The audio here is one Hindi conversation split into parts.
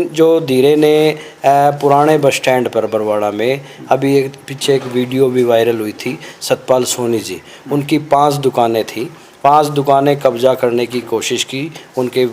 जो धीरे ने पुराने बस स्टैंड पर बरवाड़ा में अभी एक पीछे एक वीडियो भी वायरल हुई थी, सतपाल सोनी जी, उनकी 5 दुकानें थी, 5 दुकानें कब्जा करने की कोशिश की उनके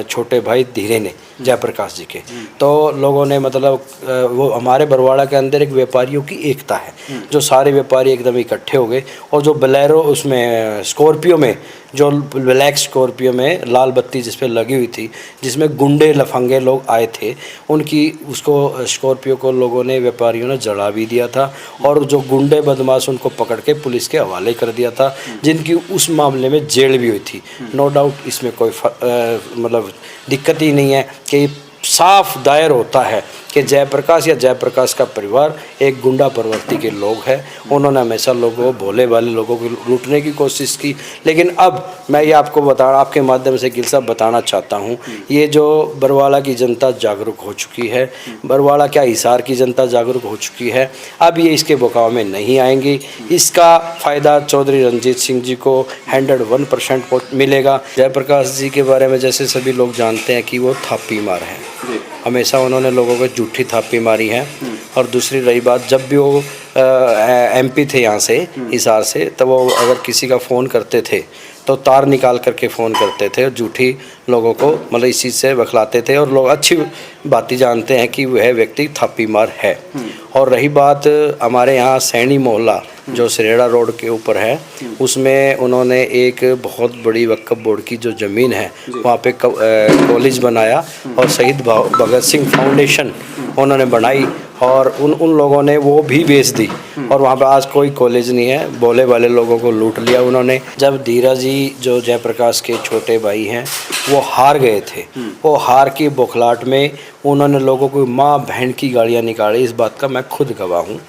छोटे भाई धीरे ने, जयप्रकाश जी के। तो लोगों ने मतलब वो हमारे बरवाड़ा के अंदर एक व्यापारियों की एकता है, जो सारे व्यापारी एकदम इकट्ठे हो गए और जो बोलेरो उसमें स्कॉर्पियो में, जो ब्लैक स्कॉर्पियो में लाल बत्ती जिस पे लगी हुई थी, जिसमें गुंडे लफंगे लोग आए थे, उनकी उसको स्कॉर्पियो को लोगों ने, व्यापारियों ने जला भी दिया था और जो गुंडे बदमाश उनको पकड़ के पुलिस के हवाले कर दिया था, जिनकी उस मामले में जेल भी हुई थी। नो डाउट इसमें कोई मतलब दिक्कत ही नहीं है कि साफ दायर होता है कि जयप्रकाश या जयप्रकाश का परिवार एक गुंडा प्रवृत्ति के लोग हैं। उन्होंने हमेशा लोगों, भोले वाले लोगों को लूटने की कोशिश की। लेकिन अब मैं ये आपको आपके माध्यम से गिल साहब बताना चाहता हूँ, ये जो बरवाड़ा की जनता जागरूक हो चुकी है, बरवाड़ा क्या हिसार की जनता जागरूक हो चुकी है, अब ये इसके बकाव में नहीं आएंगी। इसका फ़ायदा चौधरी रणजीत सिंह जी को 101% मिलेगा। जयप्रकाश जी के बारे में जैसे सभी लोग जानते हैं कि वो थापी मार हैं, हमेशा उन्होंने लोगों को झूठी थापी मारी है। और दूसरी रही बात, जब भी वो एमपी थे यहाँ से, हिसार से, तब वो अगर किसी का फ़ोन करते थे तो तार निकाल करके फ़ोन करते थे और झूठी लोगों को मतलब इस चीज़ से बखलाते थे और लोग अच्छी बातें जानते हैं कि वह व्यक्ति थापी मार है। और रही बात हमारे यहाँ सैनी मोहल्ला जो सरेड़ा रोड के ऊपर है, उसमें उन्होंने एक बहुत बड़ी वक्फ बोर्ड की जो ज़मीन है वहाँ पे कॉलेज बनाया और शहीद भगत सिंह फाउंडेशन उन्होंने बनाई और उन लोगों ने वो भी बेच दी और वहाँ पे आज कोई कॉलेज नहीं है। भोले वाले लोगों को लूट लिया उन्होंने। जब धीरा जी जो जयप्रकाश के छोटे भाई हैं वो हार गए थे, वो हार की बौखलाहट में उन्होंने लोगों को माँ बहन की गालियाँ निकाली, इस बात का मैं खुद गवाह हूँ।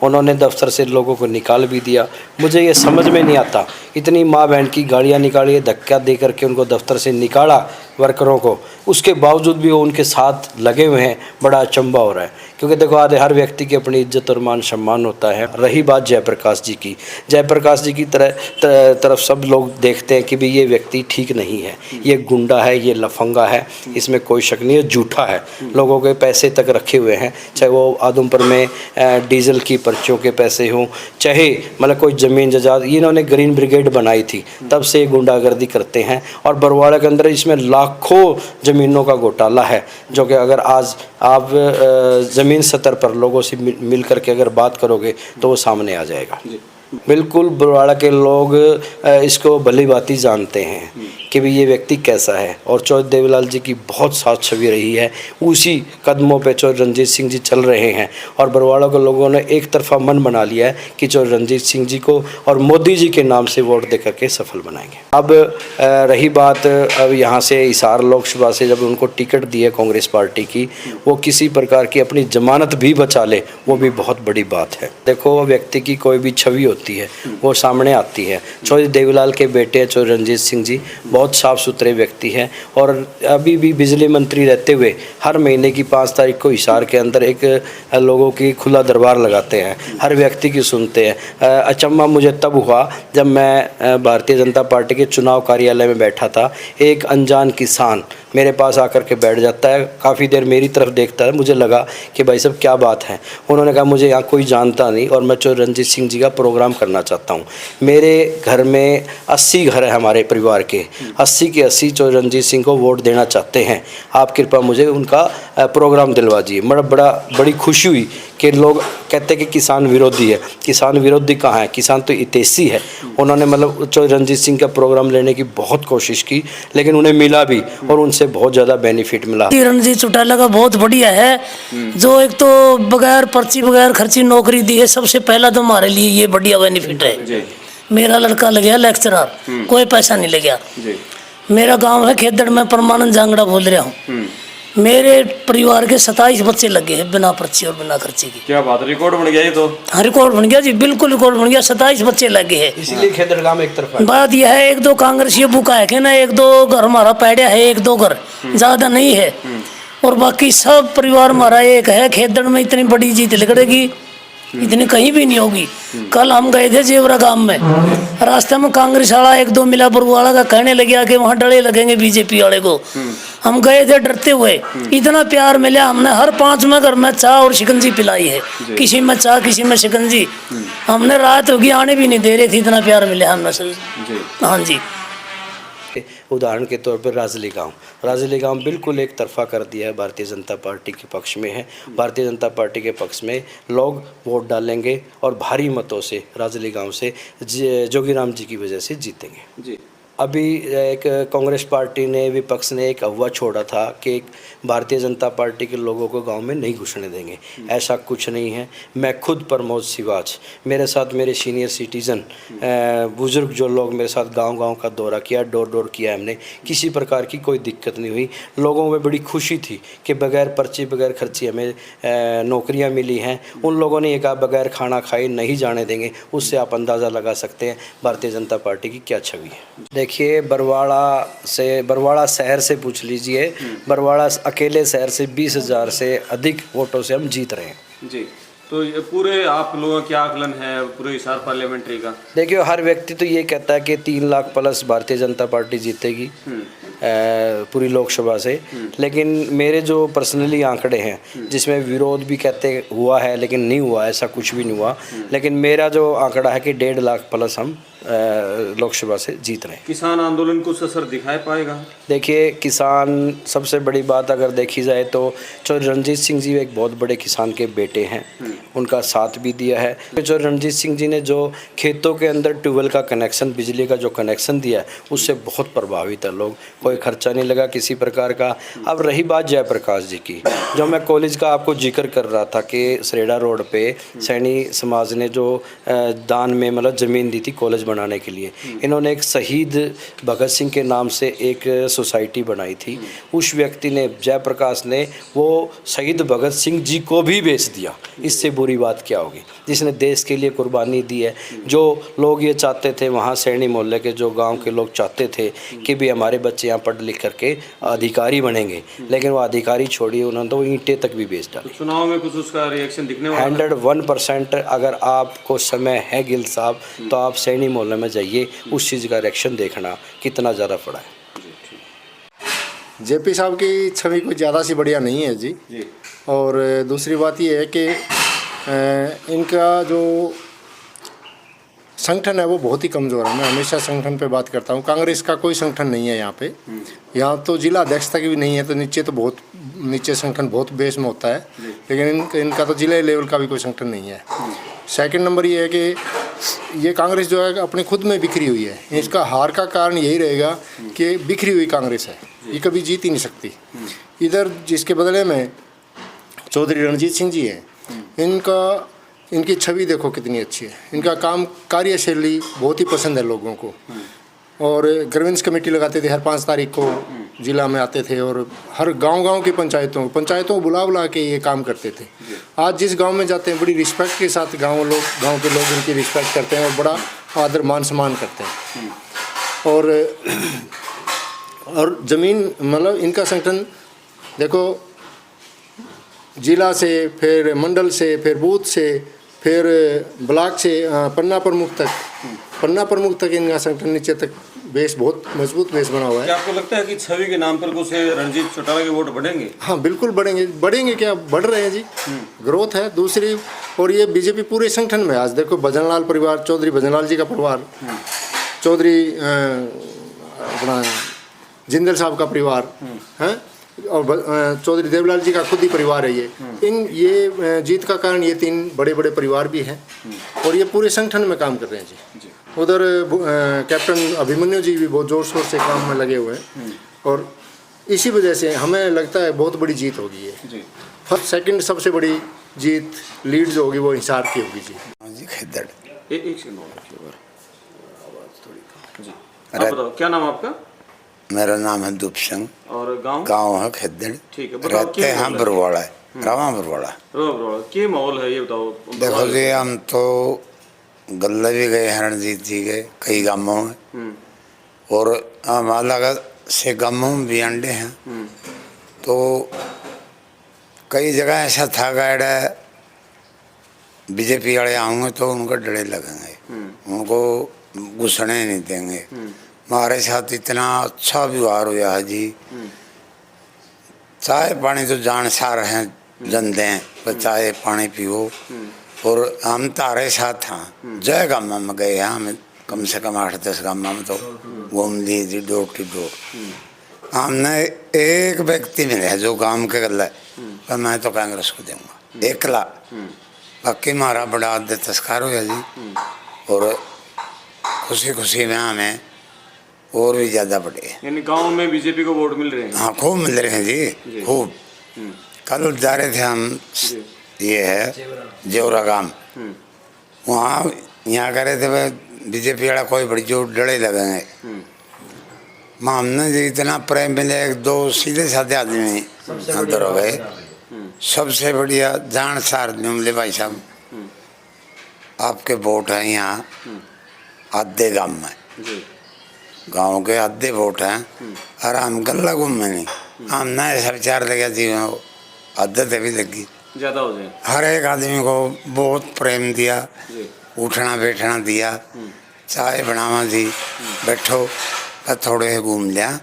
उन्होंने दफ्तर से लोगों को निकाल भी दिया। मुझे ये समझ में नहीं आता, इतनी माँ बहन की गालियाँ निकाली, धक्का दे करके उनको दफ्तर से निकाला वर्करों को, उसके बावजूद भी वो उनके साथ लगे हुए हैं। बड़ा अचंभा हो रहा है, क्योंकि देखो आधे हर व्यक्ति की अपनी इज्जत और मान सम्मान होता है। रही बात जयप्रकाश जी की, जयप्रकाश जी की तरफ सब लोग देखते हैं कि भाई ये व्यक्ति ठीक नहीं है, ये गुंडा है, ये लफंगा है, इसमें कोई शक नहीं है, झूठा है, लोगों के पैसे तक रखे हुए हैं, चाहे वो आदमपुर में डीजल की पर्चियों के पैसे हों, चाहे मतलब कोई ज़मीन जायदाद। इन्होंने ग्रीन ब्रिगेड बनाई थी, तब से गुंडागर्दी करते हैं और बरवाड़ा के अंदर इसमें लाखों ज़मीनों का घोटाला है, जो कि अगर आज आप ज़मीन सतर पर लोगों से मिल करके अगर बात करोगे तो वो सामने आ जाएगा। बिल्कुल बरवाड़ा के लोग इसको भली भांति जानते हैं कि भाई ये व्यक्ति कैसा है और चौधरी देवीलाल जी की बहुत साथ छवि रही है। उसी कदमों पे चौधरी रणजीत सिंह जी चल रहे हैं और बरवाड़ा के लोगों ने एक तरफा मन बना लिया है कि चौधरी रणजीत सिंह जी को और मोदी जी के नाम से वोट दे करके सफल बनाएंगे। अब रही बात, अब यहाँ से हिसार लोकसभा से जब उनको टिकट दी है कांग्रेस पार्टी की, वो किसी प्रकार की अपनी जमानत भी बचा ले, वो भी बहुत बड़ी बात है। देखो व्यक्ति की कोई भी छवि होती है वो सामने आती है। चौधरी देवीलाल के बेटे चौधरी रणजीत सिंह जी बहुत साफ सुथरे व्यक्ति हैं और अभी भी बिजली मंत्री रहते हुए हर महीने की 5 तारीख को हिसार के अंदर एक लोगों की खुला दरबार लगाते हैं, हर व्यक्ति की सुनते हैं। अचंभा मुझे तब हुआ जब मैं भारतीय जनता पार्टी के चुनाव कार्यालय में बैठा था, एक अनजान किसान मेरे पास आकर के बैठ जाता है, काफ़ी देर मेरी तरफ देखता है। मुझे लगा कि भाई साहब क्या बात है। उन्होंने कहा मुझे यहाँ कोई जानता नहीं और मैं चौधरी रणजीत सिंह जी का प्रोग्राम करना चाहता हूँ। मेरे घर में 80 घर है, हमारे परिवार के 80 के 80 चौधरी रणजीत सिंह को वोट देना चाहते हैं, आप कृपया मुझे उनका प्रोग्राम दिलवा दीजिए। बड़ी खुशी हुई कि लोग कहते हैं कि किसान विरोधी है। किसान विरोधी कहाँ है, किसान तो हितैषी है। उन्होंने मतलब चौधरी रणजीत सिंह का प्रोग्राम लेने की बहुत कोशिश की, लेकिन उन्हें मिला भी और उनसे बहुत ज़्यादा बेनिफिट मिला। रणजीत चौटाला का बहुत बढ़िया है, जो एक तो बगैर पर्ची बगैर खर्ची नौकरी दी है, सबसे पहला तो हमारे लिए ये बढ़िया बेनिफिट है। मेरा लड़का लग गया लेक्चरर, कोई पैसा नहीं लग गया। मेरा गाँव है खेदड़ में, परमानंद जांगड़ा बोल रहा हूँ। मेरे परिवार के 27 बच्चे लगे हैं बिना पर्ची और बिना खर्चे की। क्या बात, रिकॉर्ड बन गया ये तो। हाँ रिकॉर्ड बन गया जी, बिल्कुल रिकॉर्ड बन गया। 27 बच्चे लगे हैं, इसीलिए खेदड़ गांव एक तरफा। बात यह है 1-2 कांग्रेसी बुका है ना, 1-2 घर हमारा पैड़ा है, 1-2 घर, ज्यादा नहीं है। और बाकी सब परिवार हमारा एक है। खेदड़ में इतनी बड़ी जीत लगेगी, इतनी कहीं भी नहीं होगी। कल हम गए थे जेवरा गांव में, रास्ते में कांग्रेस वाला 1-2 मिला बरुवाला का कहने लगे कि वहाँ डले लगेंगे बीजेपी वाले को। हम गए थे डरते हुए, इतना प्यार मिला हमने। हर 5वें घर में चाय और शिकंजी पिलाई है, किसी में चाय किसी में शिकंजी। हमने रात होगी आने भी नहीं दे रहे थे, इतना प्यार मिला हमने सर। हाँ जी। उदाहरण के तौर पर राजली गांव बिल्कुल एक तरफा कर दिया है, भारतीय जनता पार्टी के पक्ष में है। भारतीय जनता पार्टी के पक्ष में लोग वोट डालेंगे और भारी मतों से राजली गांव से जोगीराम जी की वजह से जीतेंगे जी। अभी एक कांग्रेस पार्टी ने, विपक्ष ने एक अफवाह छोड़ा था कि भारतीय जनता पार्टी के लोगों को गांव में नहीं घुसने देंगे। ऐसा कुछ नहीं है। मैं खुद प्रमोद सिवाच, मेरे साथ मेरे सीनियर सिटीज़न बुज़ुर्ग जो लोग मेरे साथ गांव-गांव का दौरा किया, डोर किया हमने, किसी प्रकार की कोई दिक्कत नहीं हुई। लोगों में बड़ी खुशी थी कि बगैर पर्ची बगैर खर्ची हमें नौकरियां मिली हैं। उन लोगों ने ये कहा बगैर खाना खाए नहीं जाने देंगे। उससे आप अंदाज़ा लगा सकते हैं भारतीय जनता पार्टी की क्या छवि है। देखिए, बरवाड़ा शहर से पूछ लीजिए, बरवाड़ा अकेले शहर से 20,000 से अधिक वोटों से हम जीत रहे हैं जी। तो ये पूरे आप लोगों का क्या आकलन है पूरे हिसार पार्लियामेंट्री का? देखिए, हर व्यक्ति तो ये कहता है कि 3 लाख प्लस भारतीय जनता पार्टी जीतेगी पूरी लोकसभा से, लेकिन मेरे जो पर्सनली आंकड़े हैं, जिसमें विरोध भी कहते हुआ है लेकिन नहीं हुआ, ऐसा कुछ भी नहीं हुआ, लेकिन मेरा जो आंकड़ा है कि 1.5 लाख प्लस हम लोकसभा से जीत रहे हैं। किसान आंदोलन को असर दिखाई पाएगा? देखिए, किसान, सबसे बड़ी बात अगर देखी जाए तो चौधरी रणजीत सिंह जी एक बहुत बड़े किसान के बेटे हैं, उनका साथ भी दिया है। चौधरी रणजीत सिंह जी ने जो खेतों के अंदर ट्यूबवेल का कनेक्शन, बिजली का जो कनेक्शन दिया है, उससे बहुत प्रभावित है लोग। कोई खर्चा नहीं लगा किसी प्रकार का। अब रही बात जयप्रकाश जी की, जो मैं कॉलेज का आपको जिक्र कर रहा था कि सरेड़ा रोड पे सैनी समाज ने जो दान में मतलब ज़मीन दी थी कॉलेज बनाने के लिए, इन्होंने एक शहीद भगत सिंह के नाम से एक सोसाइटी बनाई थी। उस व्यक्ति ने, जयप्रकाश ने, वो शहीद भगत सिंह जी को भी बेच दिया। इससे बुरी बात क्या होगी, जिसने देश के लिए कुर्बानी दी है। जो लोग ये चाहते थे, वहाँ सैनी मोहल्ले के जो गांव के लोग चाहते थे कि भी हमारे बच्चे यहाँ पढ़ लिख करके अधिकारी बनेंगे, लेकिन वो अधिकारी छोड़िए, उन्होंने तो ईंटें तक भी बेच डाली। चुनाव में कुछ उसका रिएक्शन दिखने वाला? 101%। अगर आपको समय है गिल साहब, तो आप सैनी मोहल्ले में जाइए, उस चीज़ का रिएक्शन देखना कितना ज़्यादा पड़ा है। जेपी साहब की छवि कोई ज़्यादा सी बढ़िया नहीं है जी। और दूसरी बात ये है कि इनका जो संगठन है वो बहुत ही कमज़ोर है। मैं हमेशा संगठन पे बात करता हूँ। कांग्रेस का कोई संगठन नहीं है यहाँ पे। यहाँ तो जिला अध्यक्ष तक भी नहीं है, तो नीचे तो बहुत नीचे संगठन बहुत बेस में होता है, लेकिन इनका तो जिले लेवल का भी कोई संगठन नहीं है। सेकंड नंबर ये है कि ये कांग्रेस जो है अपने खुद में बिखरी हुई है। इसका हार का कारण यही रहेगा कि बिखरी हुई कांग्रेस है, ये कभी जीत ही नहीं सकती। इधर जिसके बदले में चौधरी रणजीत सिंह जी हैं, इनकी छवि देखो कितनी अच्छी है। इनका काम, कार्यशैली बहुत ही पसंद है लोगों को। और ग्रीवेंस कमेटी लगाते थे, हर 5 तारीख को जिला में आते थे और हर गांव की पंचायतों को बुला के ये काम करते थे। आज जिस गांव में जाते हैं बड़ी रिस्पेक्ट के साथ गांव के लोग इनकी रिस्पेक्ट करते हैं और बड़ा आदर मान सम्मान करते हैं। और ज़मीन, मतलब इनका संगठन देखो, जिला से, फिर मंडल से, फिर बूथ से, फिर ब्लॉक से, पन्ना प्रमुख तक इनका संगठन नीचे तक बेस, बहुत मजबूत बेस बना हुआ है। क्या आपको लगता है कि छवि के नाम पर कुछ रणजीत चौटाला के वोट बढ़ेंगे? हाँ, बिल्कुल बढ़ेंगे क्या, बढ़ रहे हैं जी। ग्रोथ है। दूसरी, और ये बीजेपी पूरे संगठन में, आज देखो भजनलाल परिवार, चौधरी भजनलाल जी का परिवार, चौधरी अपना जिंदल साहब का परिवार है, और चौधरी देवलाल जी का खुद ही परिवार है। ये जीत का कारण ये 3 बड़े परिवार भी हैं, और ये पूरे संगठन में काम कर रहे हैं जी। उधर कैप्टन अभिमन्यु जी भी बहुत जोर शोर से काम में लगे हुए हैं, और इसी वजह से हमें लगता है बहुत बड़ी जीत होगी ये। फर्स्ट सेकंड सबसे बड़ी जीत, लीड जो होगी वो हिसार की होगी जी। खिद्दड़। एक सेकंड जी। आप बताओ, क्या नाम आपका? मेरा नाम है दुप सिंह और गांव है खिद्दड़। ठीक है, रहते हैं बरवाड़ा, रावा बरवाड़ा। क्या माहौल है ये बताओ? देखो जी, हम तो गल्ला भी गए हैं रणजीत जी के कई गांवों में, और हमारा से गांवों में भी अंडे हैं। तो कई जगह ऐसा था गाड़ा बीजेपी वाले आऊँगे तो उनको डरे लगेंगे, उनको घुसने नहीं देंगे। हमारे साथ इतना अच्छा व्यवहार हुआ है जी, चाय पानी तो जान सार हैं जनते हैं, पर चाय पानी पियो। और हम तारे साथ हाँ जय गामा में गए हैं, हम कम से कम 8-10 गामा में तो घूम लिए थी डोर टू डोर। हमने एक व्यक्ति मिले है जो काम के गल है, पर मैं तो कांग्रेस को दूंगा एकला। बाकी हमारा बड़ा आदत तस्कार हो जी, और खुशी खुशी में हमें और भी ज़्यादा बढ़े। यानी गांव में बीजेपी को वोट मिल रहे हैं? हाँ खूब मिल रहे हैं जी, खूब। कल जा रहे थे हम, ये है जेवरा गांव, वहाँ यहाँ करे थे वह बीजेपी वाला कोई बड़ी जोर डरे लगेंगे। हमने जी इतना प्रेम मिले, 1-2 सीधे साधे आदमी अंदर हो गए। सबसे बढ़िया जान सार मिले भाई साहब, आपके वोट हैं यहाँ आधे गांव में, गांव के आधे वोट हैं, और हम गल्ला घूम में नहीं, हमने ऐसा विचार लगा थी आदत भी लगी ज्यादा हो जाए। हर एक आदमी को बहुत प्रेम दिया, उठना बैठना दिया, चाय बनावा दी, बैठो थोड़े घूम लिया,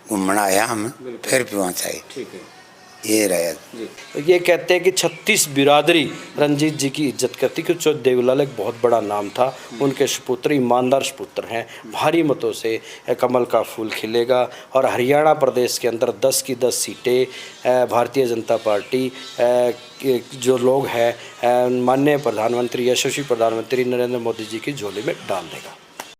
घूमना आया हम फिर पीवा चाहिए। ठीक है, ये रहे। ये कहते हैं कि 36 बिरादरी रंजीत जी की इज्जत करती, क्योंकि देवलाल एक बहुत बड़ा नाम था। उनके सुपुत्र ईमानदार सुपुत्र हैं, भारी मतों से कमल का फूल खिलेगा। और हरियाणा प्रदेश के अंदर 10 की 10 सीटें भारतीय जनता पार्टी जो लोग हैं माननीय प्रधानमंत्री यशस्वी प्रधानमंत्री नरेंद्र मोदी जी की झोली में डाल देगा।